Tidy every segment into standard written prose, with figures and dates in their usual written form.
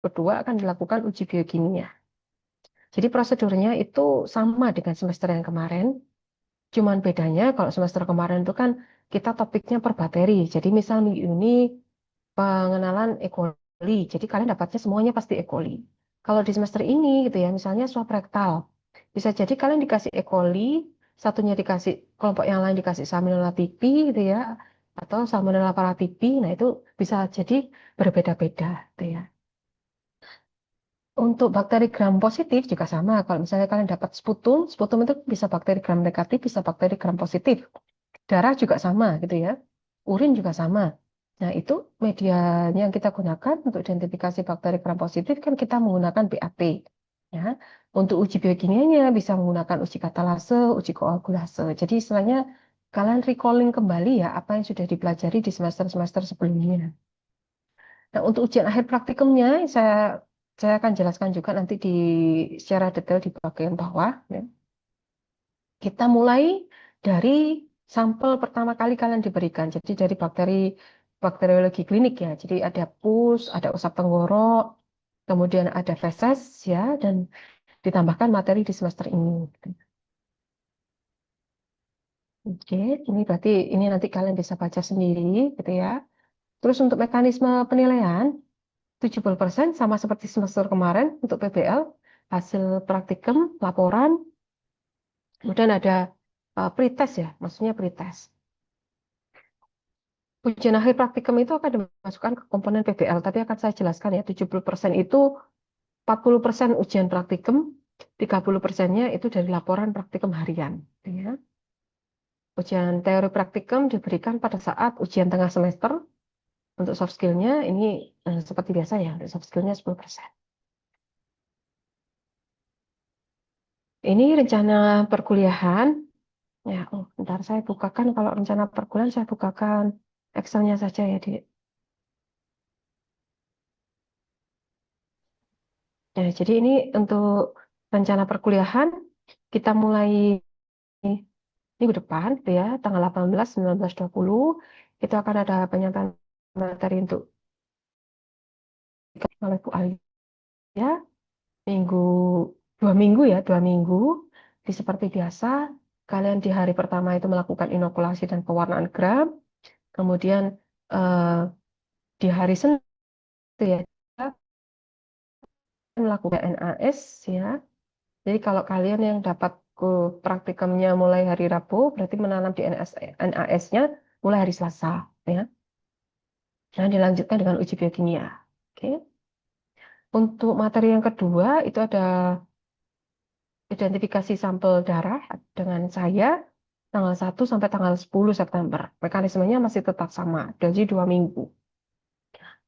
kedua akan dilakukan uji biokimia. Jadi prosedurnya itu sama dengan semester yang kemarin, cuman bedanya kalau semester kemarin itu kan kita topiknya per bateri. Jadi misal minggu ini pengenalan E. coli, jadi kalian dapatnya semuanya pasti E. coli. Kalau di semester ini gitu ya, misalnya swab rektal, bisa jadi kalian dikasih E. coli, satunya dikasih kelompok yang lain dikasih Salmonella typhi gitu ya, atau Salmonella paratyphi. Nah itu bisa jadi berbeda-beda gitu ya. Untuk bakteri gram positif juga sama. Kalau misalnya kalian dapat sputum, sputum itu bisa bakteri gram negatif, bisa bakteri gram positif. Darah juga sama gitu ya. Urin juga sama. Nah, itu media yang kita gunakan untuk identifikasi bakteri gram positif kan kita menggunakan BAT. Ya. Untuk uji biokimianya bisa menggunakan uji katalase, uji koagulase. Jadi istilahnya kalian recalling kembali ya apa yang sudah dipelajari di semester-semester sebelumnya. Nah, untuk ujian akhir praktikumnya saya akan jelaskan juga nanti secara detail di bagian bawah. Ya. Kita mulai dari sampel pertama kali kalian diberikan. Jadi dari bakteriologi klinik ya. Jadi ada pus, ada usap tenggorok, kemudian ada feses ya, dan ditambahkan materi di semester ini. Oke, ini berarti ini nanti kalian bisa baca sendiri gitu ya. Terus untuk mekanisme penilaian 70% sama seperti semester kemarin untuk PBL, hasil praktikum, laporan, kemudian ada pretest ya, maksudnya pretest. Ujian akhir praktikum itu akan dimasukkan ke komponen PBL, tapi akan saya jelaskan ya, 70% itu 40% ujian praktikum, 30%-nya itu dari laporan praktikum harian. Ya. Ujian teori praktikum diberikan pada saat ujian tengah semester. Untuk soft skill-nya ini seperti biasa ya, untuk soft skill-nya 10%. Ini rencana perkuliahan. Ya, bentar saya bukakan, kalau rencana perkuliahan saya bukakan Excel-nya saja ya, Dik. Ya, jadi ini untuk rencana perkuliahan kita mulai minggu depan gitu ya, tanggal 18, 19, 20 itu akan ada penyampaian materi untuk oleh Bu Alia minggu 2 minggu ya, 2 minggu. Di seperti biasa, kalian di hari pertama itu melakukan inokulasi dan pewarnaan gram, kemudian eh, di hari Senin itu ya melakukan NAS ya. Jadi kalau kalian yang dapat praktikumnya mulai hari Rabu, berarti menanam di NAS-nya mulai hari Selasa ya. Dan dilanjutkan dengan uji biokimia. Oke. Untuk materi yang kedua itu ada identifikasi sampel darah dengan saya tanggal 1 sampai tanggal 10 September. Mekanismenya masih tetap sama, jadi 2 minggu.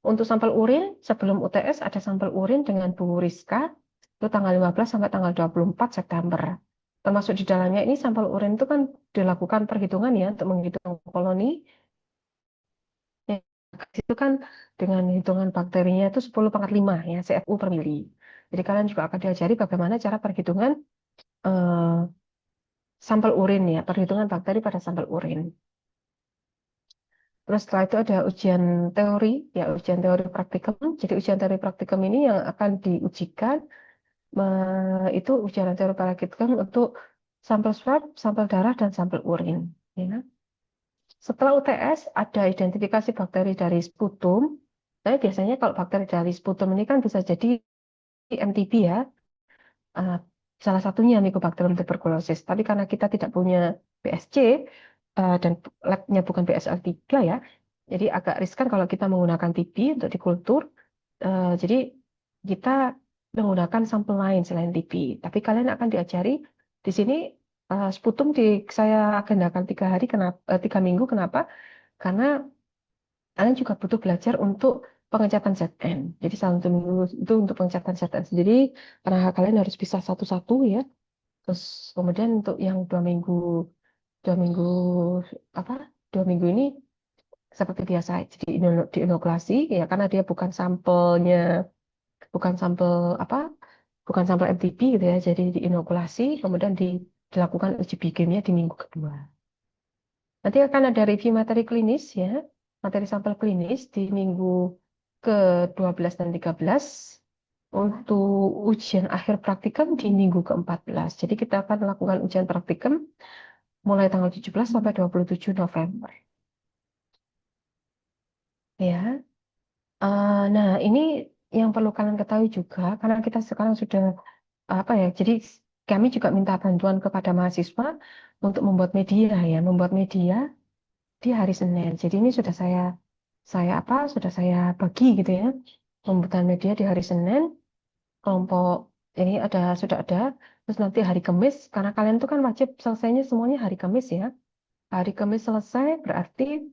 Untuk sampel urin, sebelum UTS ada sampel urin dengan Bu Rizka, itu tanggal 15 sampai tanggal 24 September. Termasuk di dalamnya ini sampel urin itu kan dilakukan perhitungan ya untuk menghitung koloni. Ya, itu kan dengan hitungan bakterinya itu 10⁵ ya, CFU per mili. Jadi kalian juga akan diajari bagaimana cara perhitungan eh, sampel urin ya, perhitungan bakteri pada sampel urin. Terus setelah itu ada ujian teori, ya ujian teori praktikum. Jadi ujian teori praktikum ini yang akan diujikan itu ujian teori praktikum untuk sampel swab, sampel darah, dan sampel urin. Ya. Setelah UTS ada identifikasi bakteri dari sputum. Tapi biasanya kalau bakteri dari sputum ini kan bisa jadi MTB ya, eh, salah satunya Mycobacterium tuberculosis. Tapi karena kita tidak punya BSC dan labnya bukan BSL-3 ya, jadi agak riskan kalau kita menggunakan TB untuk dikultur. Jadi kita menggunakan sampel lain selain TB. Tapi kalian akan diajari di sini sputum saya agendakan 3 hari, 3 minggu. Kenapa? Karena kalian juga butuh belajar untuk pengecatan ZN. Jadi 1 minggu itu untuk pengecatan ZN sendiri, karena kalian harus bisa satu-satu ya. Terus kemudian untuk yang 2 minggu, 2 minggu apa? 2 minggu ini seperti biasa, jadi diinokulasi ya, karena dia bukan sampelnya, bukan sampel apa, bukan sampel MTB gitu ya. Jadi diinokulasi, kemudian dilakukan uji biokimia di minggu kedua. Nanti akan ada review materi klinis ya, materi sampel klinis di minggu ke-12 dan 13. untuk ujian akhir praktikum di minggu ke-14. Jadi kita akan melakukan ujian praktikum mulai tanggal 17 sampai 27 November. Ya. Nah, ini yang perlu kalian ketahui juga, karena kita sekarang sudah apa ya, jadi kami juga minta bantuan kepada mahasiswa untuk membuat media ya, membuat media di hari Senin. Jadi ini sudah saya bagi gitu ya, pembuatan media di hari Senin, kelompok ini sudah ada, terus nanti hari Kamis, karena kalian itu kan wajib selesainya semuanya hari Kamis ya. Hari Kamis selesai berarti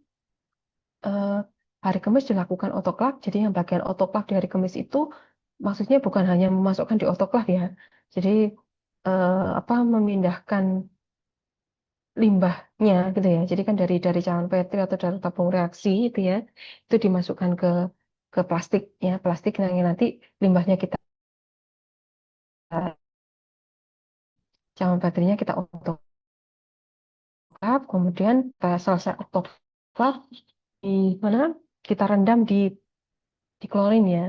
eh, hari Kamis dilakukan otoklaf. Jadi yang bagian otoklaf di hari Kamis itu maksudnya bukan hanya memasukkan di otoklaf ya. Jadi memindahkan limbahnya gitu ya. Jadi kan dari cairan Petri atau dari tabung reaksi itu ya, itu dimasukkan ke plastik ya, plastik yang nanti limbahnya kita cairan Petrinya kita otoklaf, kemudian selesai otoklaf di mana kita rendam di klorin ya.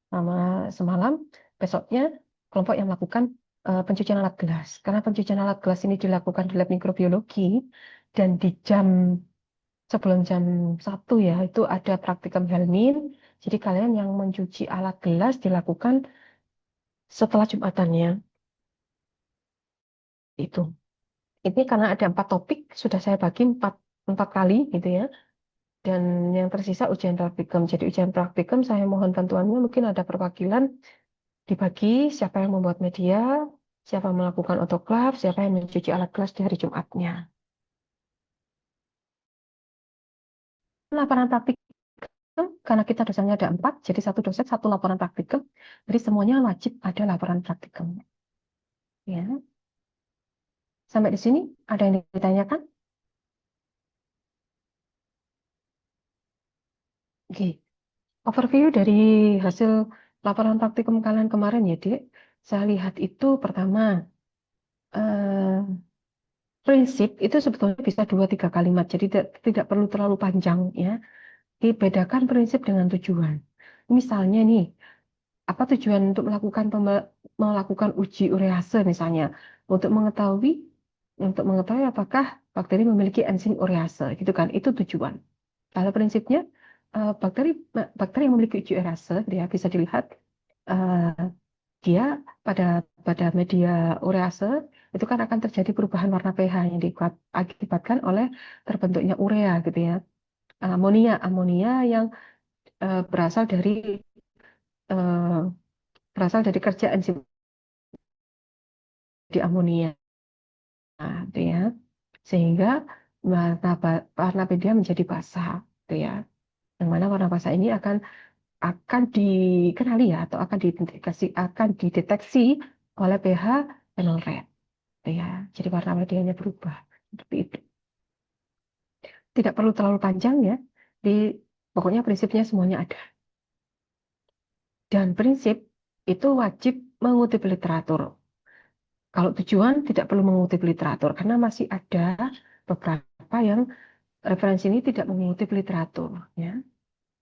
Sama semalam, besoknya kelompok yang melakukan pencucian alat gelas. Karena pencucian alat gelas ini dilakukan di lab mikrobiologi dan di sebelum jam 1 ya, itu ada praktikum Helmin. Jadi kalian yang mencuci alat gelas dilakukan setelah Jumatannya. Itu. Ini karena ada 4 topik, sudah saya bagi empat kali gitu ya. Dan yang tersisa ujian praktikum. Jadi ujian praktikum saya mohon bantuannya, mungkin ada perwakilan dibagi siapa yang membuat media, siapa yang melakukan otoklaf, siapa yang mencuci alat gelas di hari Jumatnya. Laporan praktikum, karena kita dosennya ada 4, jadi satu dosen satu laporan praktikum, jadi semuanya wajib ada laporan praktikum. Ya, sampai di sini ada yang ditanyakan? Oke, overview dari hasil laporan praktikum kalian kemarin ya, Dek. Saya lihat itu pertama, eh, prinsip itu sebetulnya bisa 2-3 kalimat, jadi tidak perlu terlalu panjang ya. Dibedakan prinsip dengan tujuan. Misalnya nih, apa tujuan untuk melakukan uji urease misalnya? Untuk mengetahui apakah bakteri memiliki enzim urease, gitu kan? Itu tujuan. Kalau prinsipnya bakteri bakteri yang memiliki uji urease, dia bisa dilihat eh, dia pada pada media urease itu kan akan terjadi perubahan warna pH yang diakibatkan oleh terbentuknya urea gitu ya. Amonia amonia yang eh, berasal dari eh, berasal dari kerja enzim di amonia, gitu ya. Sehingga warna media menjadi basah, gitu ya. Yang mana warna basah ini akan dikenali ya, atau akan dideteksi oleh pH phenol red, gitu ya. Jadi warna medianya berubah seperti itu. Tidak perlu terlalu panjang ya. Pokoknya prinsipnya semuanya ada. Dan prinsip itu wajib mengutip literatur. Kalau tujuan tidak perlu mengutip literatur karena masih ada beberapa yang referensi ini tidak mengutip literatur ya.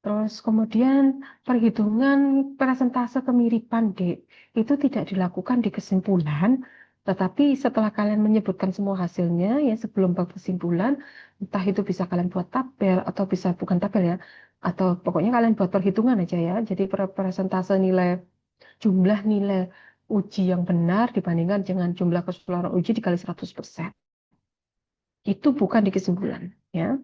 Terus kemudian perhitungan persentase kemiripan itu tidak dilakukan di kesimpulan, tetapi setelah kalian menyebutkan semua hasilnya ya sebelum bab kesimpulan, entah itu bisa kalian buat tabel atau bisa bukan tabel ya, atau pokoknya kalian buat perhitungan aja ya. Jadi persentase jumlah nilai uji yang benar dibandingkan dengan jumlah keseluruhan uji dikali 100%. Itu bukan di kesimpulan, ya.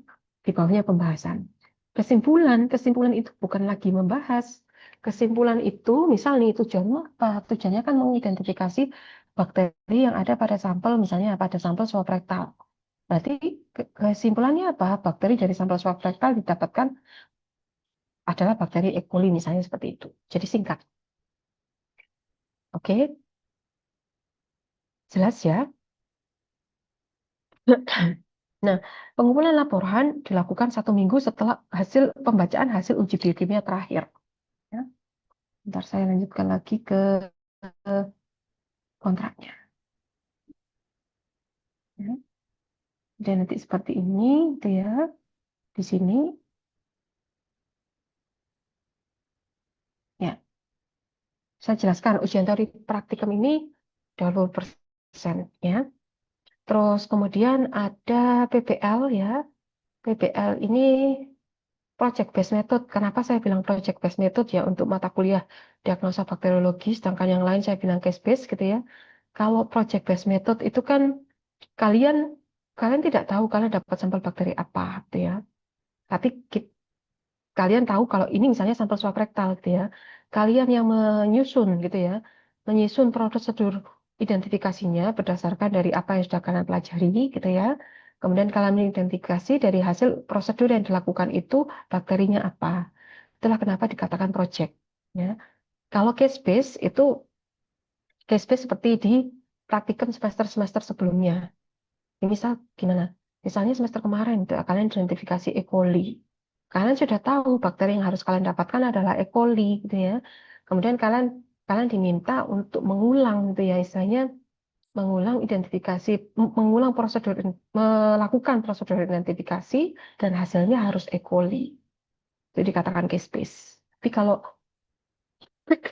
Di bawahnya pembahasan. Kesimpulan itu bukan lagi membahas. Kesimpulan itu, misal nih tujuannya apa? Tujuannya kan mengidentifikasi bakteri yang ada pada sampel, misalnya pada sampel swab rektal. Berarti kesimpulannya apa? Bakteri dari sampel swab rektal didapatkan adalah bakteri E. coli, misalnya seperti itu. Jadi singkat. Oke, jelas ya? Nah, pengumpulan laporan dilakukan 1 minggu setelah pembacaan hasil uji biokimia terakhir. Ya, ntar saya lanjutkan lagi ke kontraknya. Ya, dan nanti seperti ini, gitu ya, di sini. Ya, Saya jelaskan ujian teori praktikum ini 20% ya. Terus kemudian ada PBL ya. PBL ini project based method. Kenapa saya bilang project based method ya untuk mata kuliah diagnosa bakteriologi, sedangkan yang lain saya bilang case based gitu ya. Kalau project based method itu kan kalian kalian tidak tahu kalian dapat sampel bakteri apa gitu ya. Tapi kalian tahu kalau ini misalnya sampel swab rektal gitu ya. Kalian yang menyusun gitu ya, menyusun prosedur identifikasinya berdasarkan dari apa yang sudah kalian pelajari gitu ya. Kemudian kalian mengidentifikasi dari hasil prosedur yang dilakukan itu bakterinya apa. Itulah kenapa dikatakan project ya. Kalau case base itu case base seperti di praktikum semester-semester sebelumnya. Ini misal gimana? Misalnya semester kemarin itu kalian identifikasi E. coli. Kalian sudah tahu bakteri yang harus kalian dapatkan adalah E. coli gitu ya. Kemudian kalian kalian diminta untuk mengulang gitu ya, istilahnya mengulang identifikasi, mengulang prosedur, melakukan prosedur identifikasi dan hasilnya harus E. coli. Itu dikatakan case base. Tapi kalau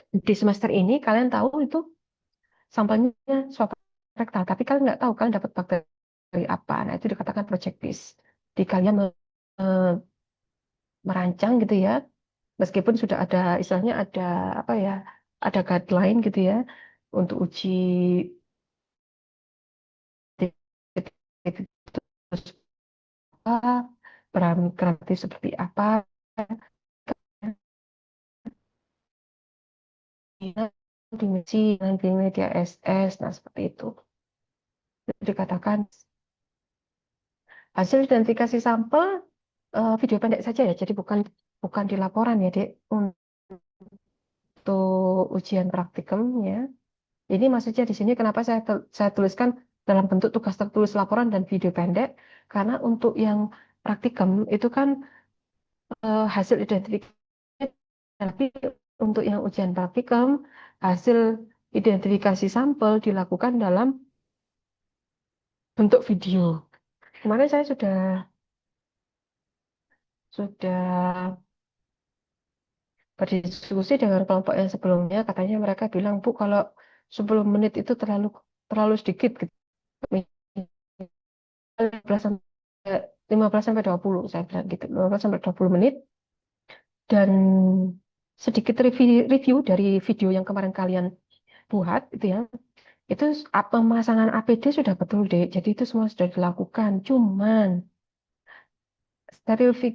di semester ini kalian tahu itu sampelnya swab rektal, tapi kalian nggak tahu kalian dapat bakteri apa. Nah, itu dikatakan project base. Di kalian merancang gitu ya, meskipun sudah ada istilahnya ada apa ya, ada guideline gitu ya untuk uji apa, parameter kreatif seperti apa, dimensi di media SS, nah seperti itu. Dikatakan hasil identifikasi sampel video pendek saja ya, jadi bukan bukan di laporan ya, Dek. Untuk ujian praktikum ya. Ini maksudnya di sini kenapa saya tuliskan dalam bentuk tugas tertulis laporan dan video pendek, karena untuk yang praktikum itu kan hasil identifikasi, tapi untuk yang ujian praktikum hasil identifikasi sampel dilakukan dalam bentuk video. Kemarin saya sudah berdiskusi dengan kelompok yang sebelumnya, katanya mereka bilang, Bu, kalau 10 menit itu terlalu terlalu sedikit gitu. 15 sampai 15 sampai 20 saya bilang gitu. 15 sampai 20 menit dan sedikit review dari video yang kemarin kalian buat itu ya. Itu pemasangan APD sudah betul, Dek. Jadi itu semua sudah dilakukan. Cuman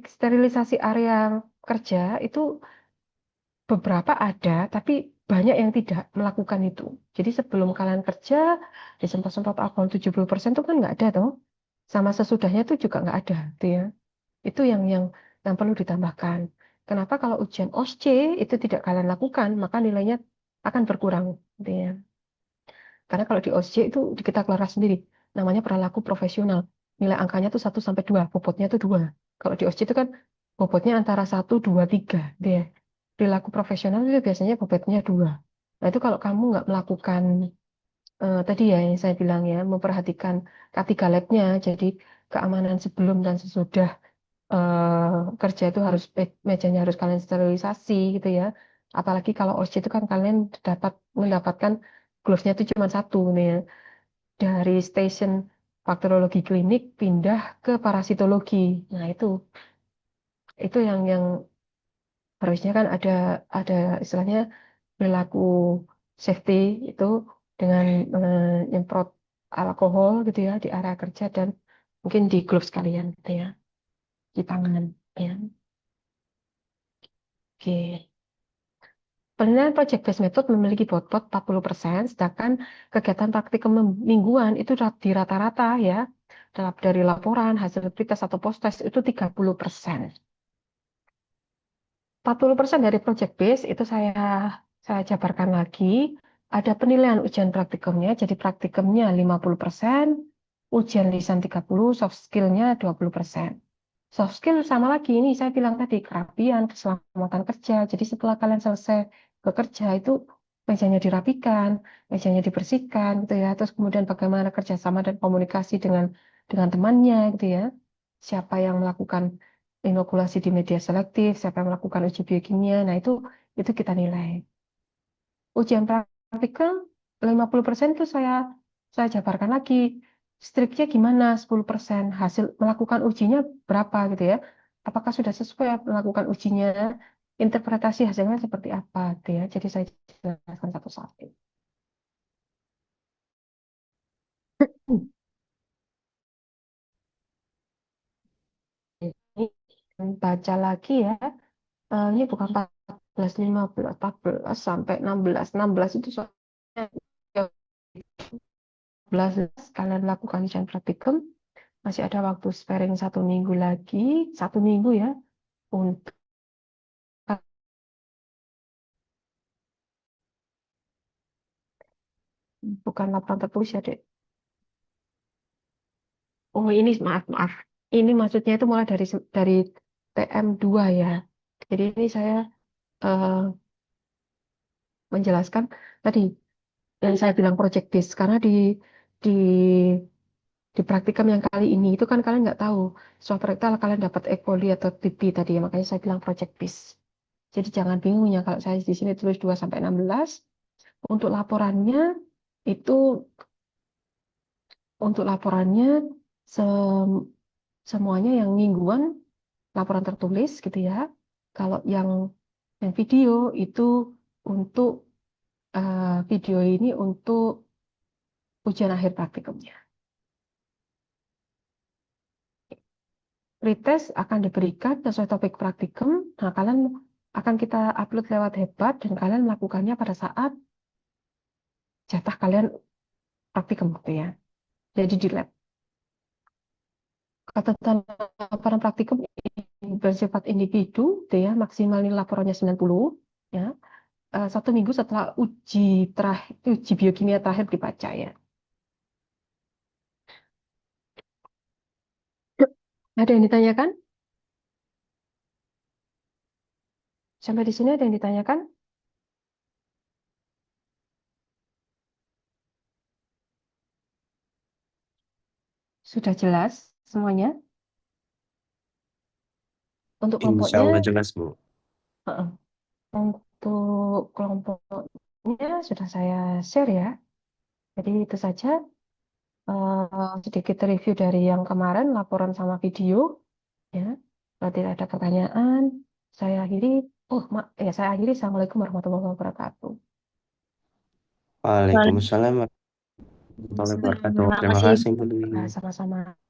sterilisasi area kerja itu beberapa ada, tapi banyak yang tidak melakukan itu. Jadi sebelum kalian kerja, disemprot-semprot alkohol 70% itu kan nggak ada toh. Sama sesudahnya itu juga nggak ada, gitu ya. Itu yang perlu ditambahkan. Kenapa kalau ujian OSCE itu tidak kalian lakukan, maka nilainya akan berkurang, gitu ya. Karena kalau di OSCE itu kita keluar sendiri, namanya perilaku profesional. Nilai angkanya itu 1 sampai 2, bobotnya itu 2. Kalau di OSCE itu kan bobotnya antara 1, 2, 3, gitu ya. Perilaku profesional itu biasanya bobotnya 2. Nah, itu kalau kamu nggak melakukan tadi ya yang saya bilang ya, memperhatikan K3 labnya, jadi keamanan sebelum dan sesudah kerja itu harus mejanya harus kalian sterilisasi gitu ya. Apalagi kalau OSCE itu kan kalian mendapatkan gloves-nya itu cuma satu nih ya. Dari station bakteriologi klinik pindah ke parasitologi. Nah, itu yang harusnya kan ada istilahnya perilaku safety itu dengan nyemprot alkohol gitu ya di area kerja dan mungkin di gloves kalian gitu ya, di tangan ya. Oke. Penilaian project based method memiliki bobot 40%, sedangkan kegiatan praktikum mingguan itu di rata-rata ya, dari laporan, hasil pretest atau post-test itu 30%. 40% dari project base itu saya jabarkan lagi. Ada penilaian ujian praktikumnya, jadi praktikumnya 50%, ujian lisan 30, soft skill-nya 20%. Soft skill sama lagi, ini saya bilang tadi, kerapian, keselamatan kerja. Jadi setelah kalian selesai bekerja itu mejanya dirapikan, mejanya dibersihkan gitu ya. Terus kemudian bagaimana kerjasama dan komunikasi dengan temannya gitu ya. Siapa yang melakukan inokulasi di media selektif, siapa yang melakukan uji biokimia. Nah, itu kita nilai. Ujian praktikum 50% itu saya jabarkan lagi. Striknya gimana 10%, hasil melakukan ujinya berapa gitu ya. Apakah sudah sesuai melakukan ujinya, interpretasi hasilnya seperti apa gitu ya. Jadi saya jelaskan satu-satu. Ini baca lagi ya. Ini bukan 14, 15, 14 sampai 16. 16 itu soalnya 14 kalian lakukan ujian praktikum. Masih ada waktu sparing 1 minggu lagi. 1 minggu ya. Untuk bukan laporan tertulis ya, Dek. Oh, ini maaf, maaf. Ini maksudnya itu mulai dari TM2 ya. Jadi ini saya eh, menjelaskan tadi yang saya bilang project base karena di di praktikum yang kali ini itu kan kalian nggak tahu soal rektal kalian dapat E. coli atau TB tadi ya, makanya saya bilang project base. Jadi jangan bingung ya kalau saya di sini tulis 2 sampai 16. Untuk laporannya itu untuk laporannya sem- semuanya yang mingguan laporan tertulis gitu ya. Kalau yang video itu untuk video ini untuk ujian akhir praktikumnya. Pretest akan diberikan sesuai topik praktikum. Nah, kalian akan kita upload lewat Hebat dan kalian melakukannya pada saat jatah kalian praktikum gitu ya. Jadi di lab. Ketentuan laporan praktikum bersifat individu, gitu ya, maksimal ini laporannya 90, ya. 1 minggu setelah uji biokimia terakhir dibaca ya. Ada yang ditanyakan? Sampai di sini ada yang ditanyakan? Sudah jelas semuanya? Untuk Insya kelompoknya, Allah jelas, Bu. uh-uh. Untuk kelompoknya sudah saya share ya. Jadi itu saja sedikit review dari yang kemarin, laporan sama video. Ya, kalau tidak ada pertanyaan, saya akhiri. Saya akhiri. Assalamualaikum warahmatullahi wabarakatuh. Waalaikumsalam warahmatullahi wabarakatuh. Waalaikumsalam. Terima Makasih. kasih, Bu Dwi. Sama-sama.